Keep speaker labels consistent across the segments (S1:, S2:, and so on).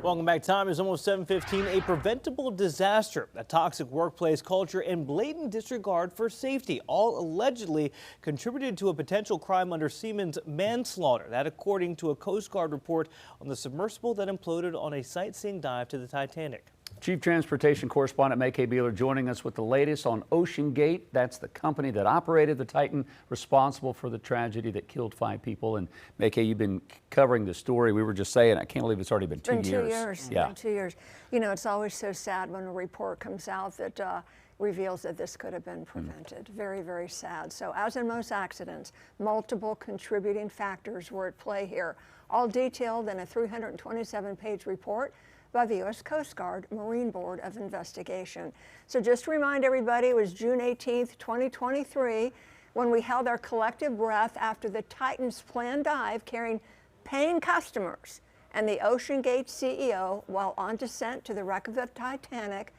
S1: Welcome back. Time is almost 7:15. A preventable disaster, a toxic workplace culture, and blatant disregard for safety all allegedly contributed to a potential crime under seaman's manslaughter. That according to a Coast Guard report on the submersible that imploded on a sightseeing dive to the Titanic.
S2: Chief Transportation Correspondent Mackay Beeler joining us with the latest on OceanGate. That's the company that operated the Titan, responsible for the tragedy that killed 5 people. And Mackay, you've been covering the story. We were just saying, I can't believe it's already been 2 years.
S3: 2 years.
S2: Yeah.
S3: 2 years. You know, it's always so sad when a report comes out that reveals that this could have been prevented. Very, very sad. So as in most accidents, multiple contributing factors were at play here, all detailed in a 327-page report by the U.S. Coast Guard Marine Board of Investigation. So just to remind everybody, it was June 18th, 2023, when we held our collective breath after the Titan's planned dive carrying paying customers and the OceanGate CEO, while on descent to the wreck of the Titanic,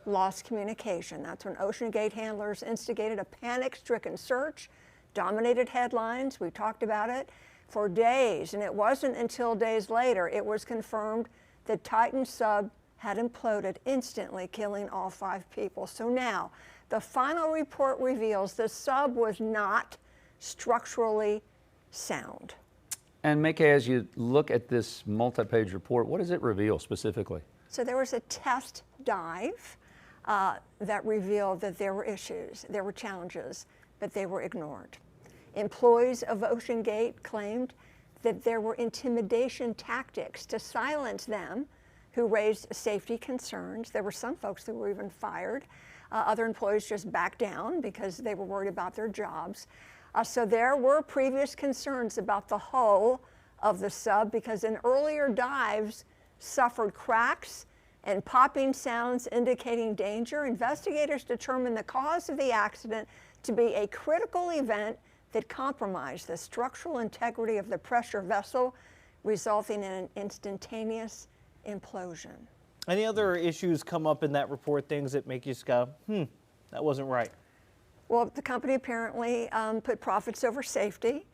S3: lost communication. That's when OceanGate handlers instigated a panic-stricken search, dominated headlines. We talked about it for days, and it wasn't until days later it was confirmed the Titan sub had imploded, instantly killing all 5 people. So now, the final report reveals the sub was not structurally sound.
S2: And Mackay, as you look at this multi-page report, what does it reveal specifically?
S3: So there was a test dive that revealed that there were issues, there were challenges, but they were ignored. Employees of OceanGate claimed that there were intimidation tactics to silence them who raised safety concerns. There were some folks that were even fired. Other employees just backed down because they were worried about their jobs. So there were previous concerns about the hull of the sub because in earlier dives suffered cracks and popping sounds indicating danger. Investigators determined the cause of the accident to be a critical event that compromised the structural integrity of the pressure vessel, resulting in an instantaneous implosion.
S1: Any other issues come up in that report, things that make you just go, that wasn't right?
S3: Well, the company apparently put profits over safety.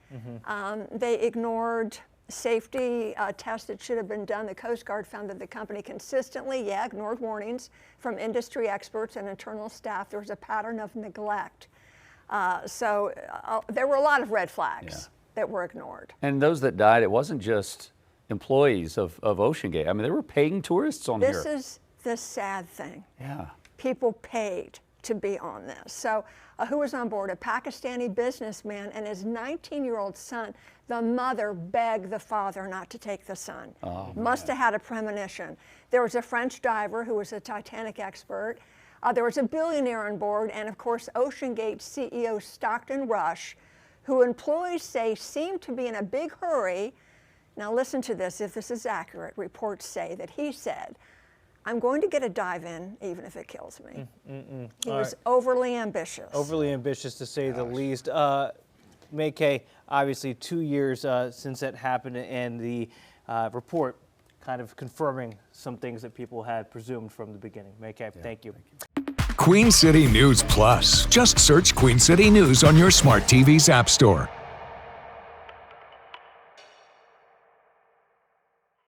S3: They ignored safety tests that should have been done. The Coast Guard found that the company consistently, ignored warnings from industry experts and internal staff. There was a pattern of neglect. So there were a lot of red flags that were ignored.
S2: And those that died, it wasn't just employees of OceanGate. I mean, they were paying tourists on here.
S3: This is the sad thing.
S2: Yeah.
S3: People paid to be on this. So who was on board? A Pakistani businessman and his 19-year-old son. The mother begged the father not to take the son.
S2: Oh,
S3: must have had a premonition. There was a French diver who was a Titanic expert. There was a billionaire on board, and of course, OceanGate CEO Stockton Rush, who employees say seemed to be in a big hurry. Now listen to this, if this is accurate. Reports say that he said, I'm going to get a dive in, even if it kills me. He was overly ambitious.
S1: Overly ambitious, to say the least. Mackay, obviously 2 years since that happened, and the report kind of confirming some things that people had presumed from the beginning. Mackay, thank you.
S4: Queen City News Plus. Just search Queen City News on your smart TV's app store.